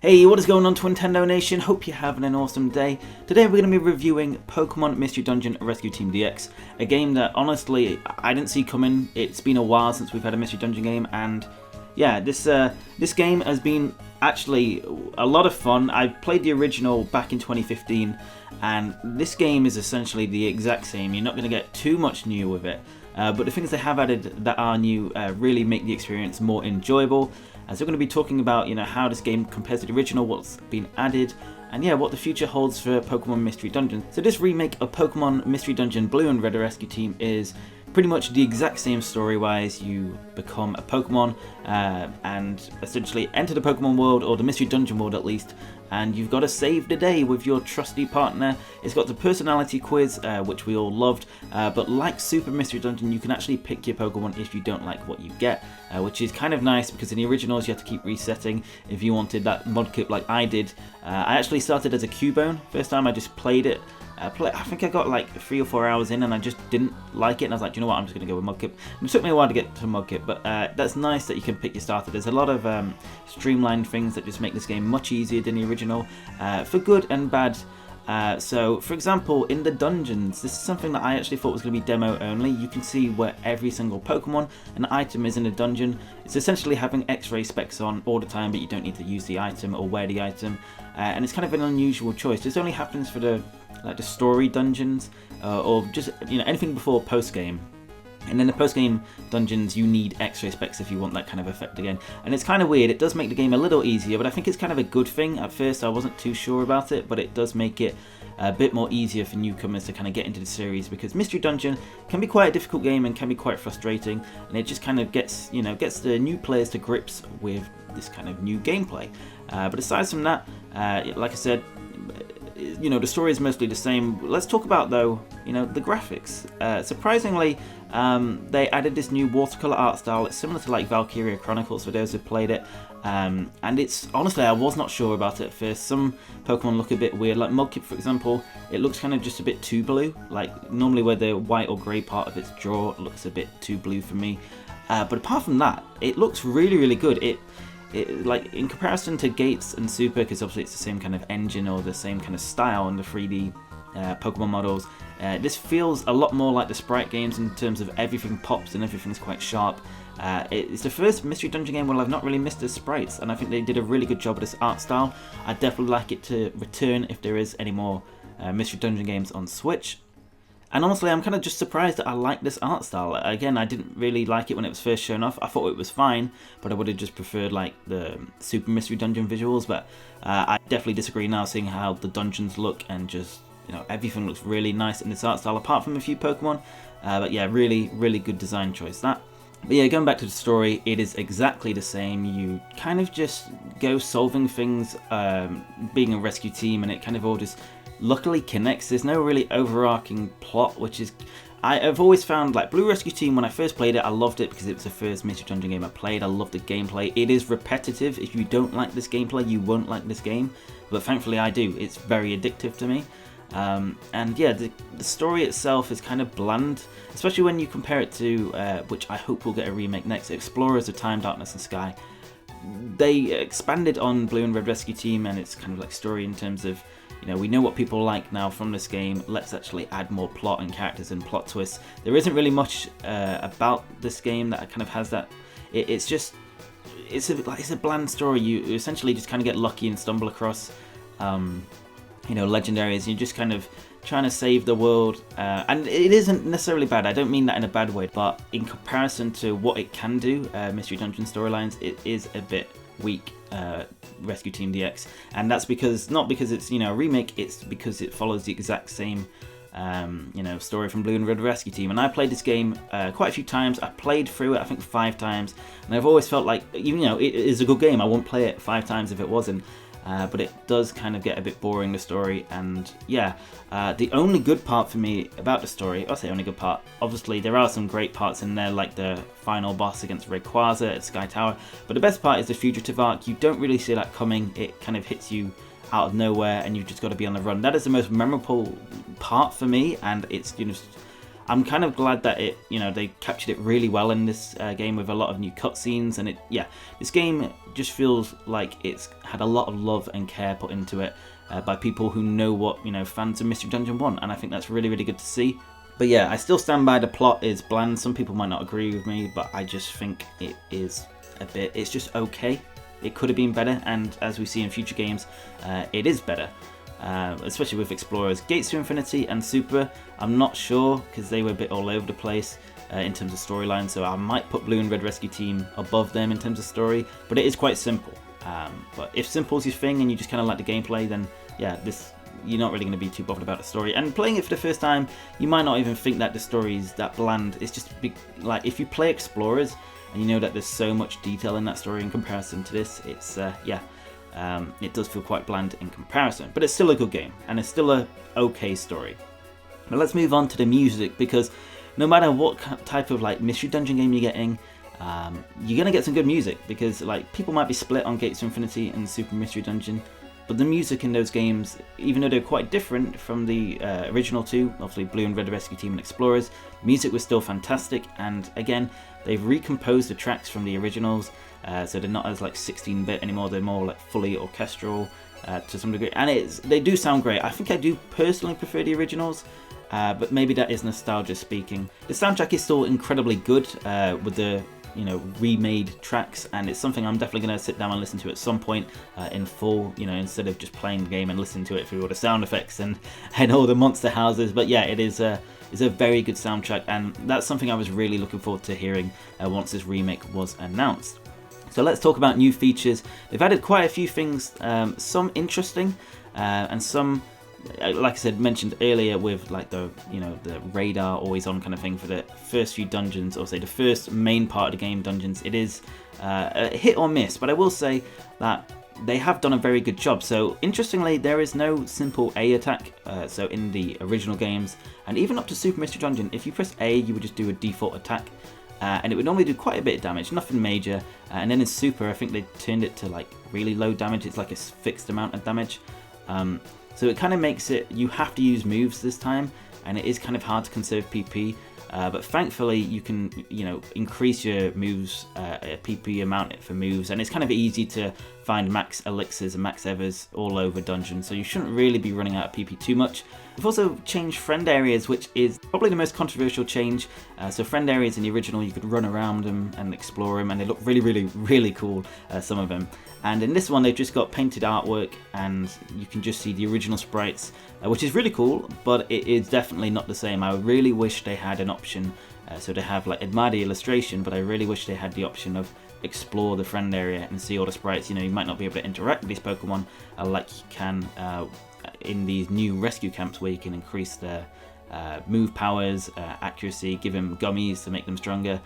Hey, what is going on, Nintendo Nation? Hope you're having an awesome day. Today we're going to be reviewing Pokemon Mystery Dungeon Rescue Team DX, a game that honestly I didn't see coming. It's been a while since we've had a Mystery Dungeon game, and yeah, this game has been actually a lot of fun. I played the original back in 2015, and this game is essentially the exact same. You're not going to get too much new with it, but the things they have added that are new really make the experience more enjoyable. As we're going to be talking about, how this game compares to the original, what's been added, and yeah, what the future holds for Pokemon Mystery Dungeon. So this remake of Pokemon Mystery Dungeon Blue and Red Rescue Team is pretty much the exact same story-wise. You become a Pokemon and essentially enter the Pokemon world, or the Mystery Dungeon world at least, and you've got to save the day with your trusty partner. It's got the personality quiz, which we all loved, but like Super Mystery Dungeon, you can actually pick your Pokemon if you don't like what you get, which is kind of nice because in the originals you had to keep resetting if you wanted that Mudkip like I did. I actually started as a Cubone. First time I just played it. I think I got like 3 or 4 hours in and I just didn't like it, and I was like, you know what, I'm just going to go with Mudkip. And it took me a while to get to Mudkip, but that's nice that you can pick your starter. There's a lot of streamlined things that just make this game much easier than the original, for good and bad. So, for example, in the dungeons, this is something that I actually thought was going to be demo only. You can see where every single Pokemon and item is in a dungeon. It's essentially having X-ray specs on all the time, but you don't need to use the item or wear the item. And it's kind of an unusual choice. This only happens for the story dungeons, or just anything before post-game. And in the post-game dungeons, you need X-ray specs if you want that kind of effect again. And it's kind of weird. It does make the game a little easier, but I think it's kind of a good thing. At first, I wasn't too sure about it, but it does make it a bit more easier for newcomers to kind of get into the series, because Mystery Dungeon can be quite a difficult game and can be quite frustrating, and it just kind of gets the new players to grips with this kind of new gameplay. But aside from that, like I said, the story is mostly the same. Let's talk about, though, the graphics. Surprisingly, they added this new watercolor art style. It's similar to like Valkyria Chronicles for those who've played it. And it's, honestly, I was not sure about it at first. Some Pokemon look a bit weird, like Mudkip, for example. It looks kind of just a bit too blue. Like, normally where the white or grey part of its jaw looks a bit too blue for me. But apart from that, it looks really, really good. It like, in comparison to Gates and Super, because obviously it's the same kind of engine or the same kind of style in the 3D Pokemon models, this feels a lot more like the Sprite games in terms of everything pops and everything's quite sharp. It's the first Mystery Dungeon game where I've not really missed the sprites, and I think they did a really good job of this art style. I'd definitely like it to return if there is any more Mystery Dungeon games on Switch. And honestly, I'm kind of just surprised that I like this art style. Again, I didn't really like it when it was first shown off. I thought it was fine, but I would have just preferred like the Super Mystery Dungeon visuals. But I definitely disagree now, seeing how the dungeons look, and just everything looks really nice in this art style, apart from a few Pokemon. But yeah, really, really good design choice that. But yeah, going back to the story, it is exactly the same. You kind of just go solving things, being a rescue team, and it kind of all just luckily connects. There's no really overarching plot, which is, I've always found, like Blue Rescue Team, when I first played it, I loved it because it was the first Mystery Dungeon game I played. I loved the gameplay. It is repetitive. If you don't like this gameplay, you won't like this game, but thankfully I do. It's very addictive to me. And yeah, the story itself is kind of bland, especially when you compare it to, which I hope will get a remake next, Explorers of Time, Darkness and Sky. They expanded on Blue and Red Rescue Team and its kind of like story in terms of, we know what people like now from this game. Let's actually add more plot and characters and plot twists. There isn't really much about this game that kind of has that. It's a bland story. You essentially just kind of get lucky and stumble across legendaries. You're just kind of trying to save the world, and it isn't necessarily bad. I don't mean that in a bad way, but in comparison to what it can do, Mystery Dungeon storylines, it is a bit weak. Rescue Team DX, and that's not because it's a remake. It's because it follows the exact same story from Blue and Red Rescue Team. And I played this game quite a few times. I played through it, I think 5 times, and I've always felt like, it is a good game. I wouldn't play it 5 times if it wasn't. But it does kind of get a bit boring, the story, and yeah, the only good part for me about the story, I'll say only good part, obviously there are some great parts in there, like the final boss against Rayquaza at Sky Tower, but the best part is the fugitive arc. You don't really see that coming. It kind of hits you out of nowhere, and you've just got to be on the run. That is the most memorable part for me, and it's I'm kind of glad that they captured it really well in this game with a lot of new cutscenes, and this game just feels like it's had a lot of love and care put into it by people who know what fans of Mystery Dungeon want, and I think that's really, really good to see. But yeah, I still stand by the plot is bland. Some people might not agree with me, but I just think it is it's just okay. It could have been better, and as we see in future games, it is better. Especially with Explorers. Gates to Infinity and Super, I'm not sure, because they were a bit all over the place in terms of storyline, so I might put Blue and Red Rescue Team above them in terms of story, but it is quite simple. But if simple is your thing and you just kind of like the gameplay, then yeah, you're not really going to be too bothered about the story. And playing it for the first time, you might not even think that the story is that bland. It's just like if you play Explorers and you know that there's so much detail in that story in comparison to this, it's it does feel quite bland in comparison, but it's still a good game and it's still a okay story. Now let's move on to the music, because no matter what type of Mystery Dungeon game you're getting, you're gonna get some good music, because people might be split on Gates to Infinity and Super Mystery Dungeon, but the music in those games, even though they're quite different from the original two, obviously Blue and Red Rescue Team and Explorers, music was still fantastic. And again, they've recomposed the tracks from the originals, so they're not as 16-bit anymore. They're more fully orchestral to some degree, and they do sound great. I think I do personally prefer the originals, but maybe that is nostalgia speaking. The soundtrack is still incredibly good with the remade tracks, and it's something I'm definitely going to sit down and listen to at some point in full, instead of just playing the game and listening to it through all the sound effects and all the monster houses. But yeah, it is a very good soundtrack, and that's something I was really looking forward to hearing once this remake was announced. So let's talk about new features. They've added quite a few things, some interesting and some, like I said, mentioned earlier, with the radar always on kind of thing for the first few dungeons, or say the first main part of the game dungeons. It is a hit or miss, but I will say that they have done a very good job. So interestingly, there is no simple A attack. So in the original games, and even up to Super Mystery Dungeon, if you press A, you would just do a default attack. And it would normally do quite a bit of damage, nothing major. And then in Super, I think they turned it to really low damage. It's a fixed amount of damage. So it kind of makes it, you have to use moves this time, and it is kind of hard to conserve PP. But thankfully, you can increase your moves, PP amount for moves, and it's kind of easy to find max elixirs and max evers all over dungeons, so you shouldn't really be running out of PP too much. We've also changed friend areas, which is probably the most controversial change. So friend areas in the original, you could run around them and explore them, and they look really, really, really cool, some of them. And in this one, they've just got painted artwork, and you can just see the original sprites, which is really cool, but it is definitely not the same. I really wish they had an option, so they have admire the illustration, but I really wish they had the option of explore the friend area and see all the sprites. You might not be able to interact with these Pokemon like you can in these new rescue camps, where you can increase their move powers, accuracy, give them gummies to make them stronger,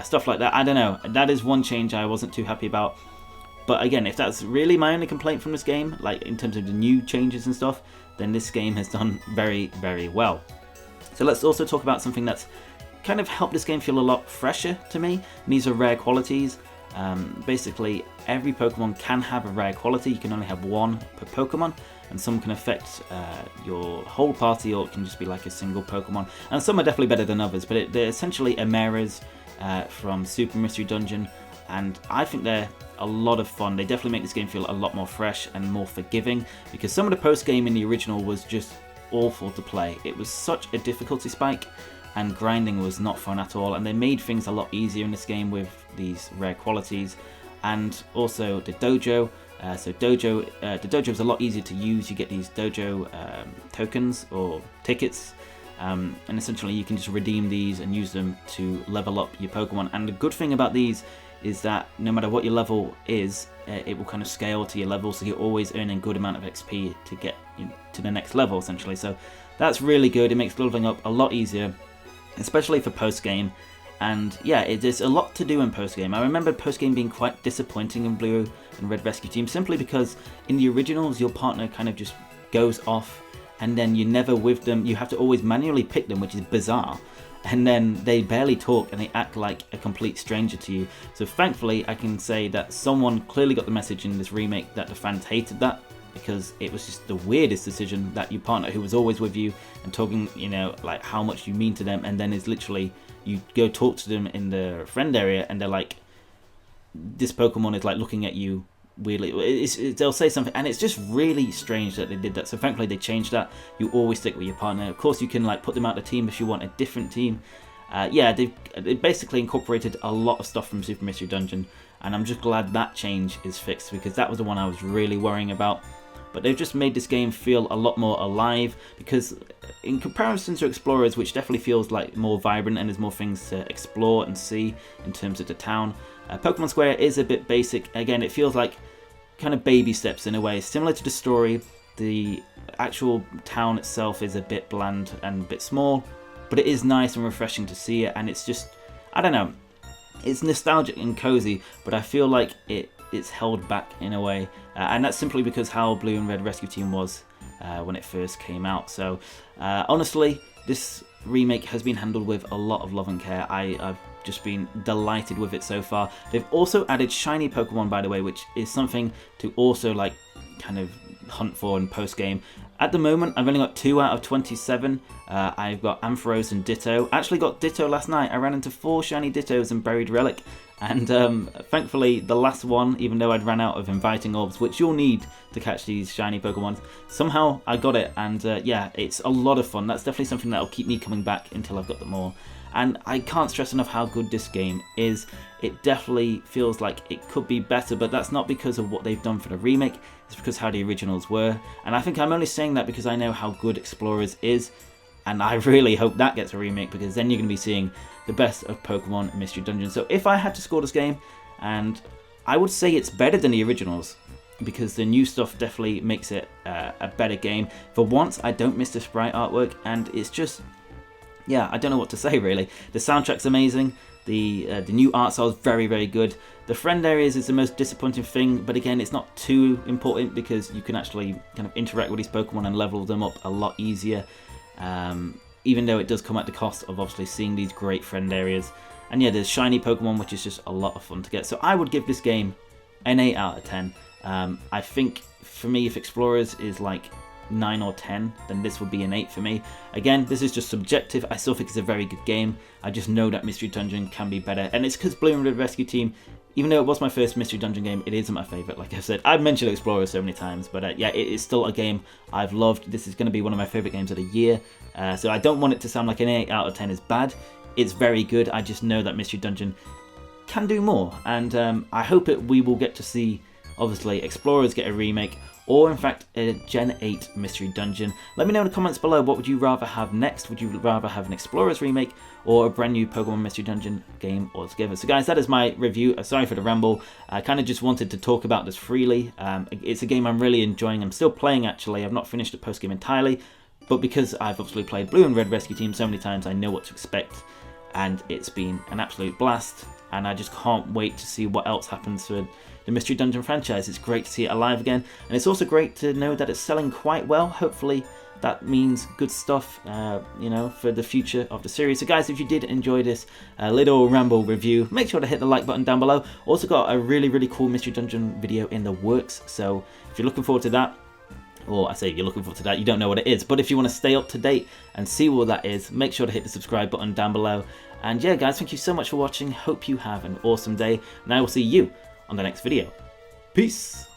stuff like that. I don't know, that is one change I wasn't too happy about. But again, if that's really my only complaint from this game, in terms of the new changes and stuff, then this game has done very, very well. So let's also talk about something that's kind of helped this game feel a lot fresher to me, and these are rare qualities. Basically, every Pokemon can have a rare quality. You can only have one per Pokemon, and some can affect your whole party, or it can just be a single Pokemon. And some are definitely better than others, but they're essentially Emeras from Super Mystery Dungeon, and I think they're a lot of fun. They definitely make this game feel a lot more fresh and more forgiving, because some of the post-game in the original was just awful to play. It was such a difficulty spike, and grinding was not fun at all, and they made things a lot easier in this game with these rare qualities. And also the dojo, the dojo is a lot easier to use. You get these dojo tokens or tickets, and essentially you can just redeem these and use them to level up your Pokemon. And the good thing about these is that no matter what your level is, it will kind of scale to your level, so you're always earning a good amount of XP to get to the next level, essentially. So that's really good. It makes leveling up a lot easier, especially for post-game. And yeah, there's a lot to do in post-game. I remember post-game being quite disappointing in Blue and Red Rescue Team, simply because in the originals, your partner kind of just goes off, and then you're never with them. You have to always manually pick them, which is bizarre. And then they barely talk, and they act like a complete stranger to you. So thankfully, I can say that someone clearly got the message in this remake that the fans hated that, because it was just the weirdest decision that your partner who was always with you and talking, you know, like how much you mean to them, and then it's literally you go talk to them in the friend area and they're like, this Pokemon is like looking at you weirdly. They'll say something and it's just really strange that they did that. So thankfully they changed that. You always stick with your partner. Of course you can like put them out of the team if you want a different team. Yeah, they basically incorporated a lot of stuff from Super Mystery Dungeon, and I'm just glad that change is fixed, because that was the one I was really worrying about. But they've just made this game feel a lot more alive, because in comparison to Explorers, which definitely feels like more vibrant and there's more things to explore and see in terms of the town, Pokemon Square is a bit basic. Again, it feels like kind of baby steps in a way, similar to the story. The actual town itself is a bit bland and a bit small, but it is nice and refreshing to see it, and it's just, I don't know, it's nostalgic and cozy, but I feel like it's held back in a way, and that's simply because how Blue and Red Rescue Team was when it first came out. So honestly, this remake has been handled with a lot of love and care. I've just been delighted with it so far. They've also added shiny Pokemon, by the way, which is something to also like kind of hunt for in post game. At the moment, I've only got 2 out of 27. I've got Ampharos and Ditto. Actually got Ditto last night. I ran into 4 shiny Dittos and Buried Relic. And thankfully, the last one, even though I'd ran out of Inviting Orbs, which you'll need to catch these shiny Pokemon, somehow I got it. And yeah, it's a lot of fun. That's definitely something that'll keep me coming back until I've got them all. And I can't stress enough how good this game is. It definitely feels like it could be better, but that's not because of what they've done for the remake. It's because how the originals were. And I think I'm only saying that because I know how good Explorers is. And I really hope that gets a remake, because then you're going to be seeing the best of Pokemon Mystery Dungeon. So if I had to score this game, and I would say it's better than the originals, because the new stuff definitely makes it a better game. For once, I don't miss the sprite artwork, and it's just, yeah, I don't know what to say really. The soundtrack's amazing. The new art style is very, very good. The friend areas is the most disappointing thing, but again, it's not too important because you can actually kind of interact with these Pokemon and level them up a lot easier. Even though it does come at the cost of obviously seeing these great friend areas. And yeah, there's shiny Pokemon, which is just a lot of fun to get. So I would give this game an 8 out of 10. I think for me, if Explorers is like 9 or 10, then this would be an 8 for me. Again, this is just subjective. I still think it's a very good game. I just know that Mystery Dungeon can be better, and it's because Blue and Red Rescue Team, even though it was my first Mystery Dungeon game, it isn't my favourite. Like I said, I've mentioned Explorers so many times, but yeah, it is still a game I've loved. This is going to be one of my favourite games of the year, so I don't want it to sound like an 8 out of 10 is bad. It's very good. I just know that Mystery Dungeon can do more, and I hope we will get to see, obviously, Explorers get a remake, or in fact a Gen 8 Mystery Dungeon. Let me know in the comments below, what would you rather have next? Would you rather have an Explorers remake or a brand new Pokemon Mystery Dungeon game altogether? So guys, that is my review. Sorry for the ramble. I kind of just wanted to talk about this freely. It's a game I'm really enjoying. I'm still playing actually. I've not finished the post game entirely, but because I've obviously played Blue and Red Rescue Team so many times, I know what to expect, and it's been an absolute blast. And I just can't wait to see what else happens for the Mystery Dungeon franchise. It's great to see it alive again, and it's also great to know that it's selling quite well. Hopefully that means good stuff, you know, for the future of the series. So guys, if you did enjoy this little ramble review, make sure to hit the like button down below. Also got a really, really cool Mystery Dungeon video in the works, so if you're looking forward to that, or I say you're looking forward to that, you don't know what it is, but if you want to stay up to date and see what that is, make sure to hit the subscribe button down below. And yeah guys, thank you so much for watching. Hope you have an awesome day, and I will see you on the next video. Peace!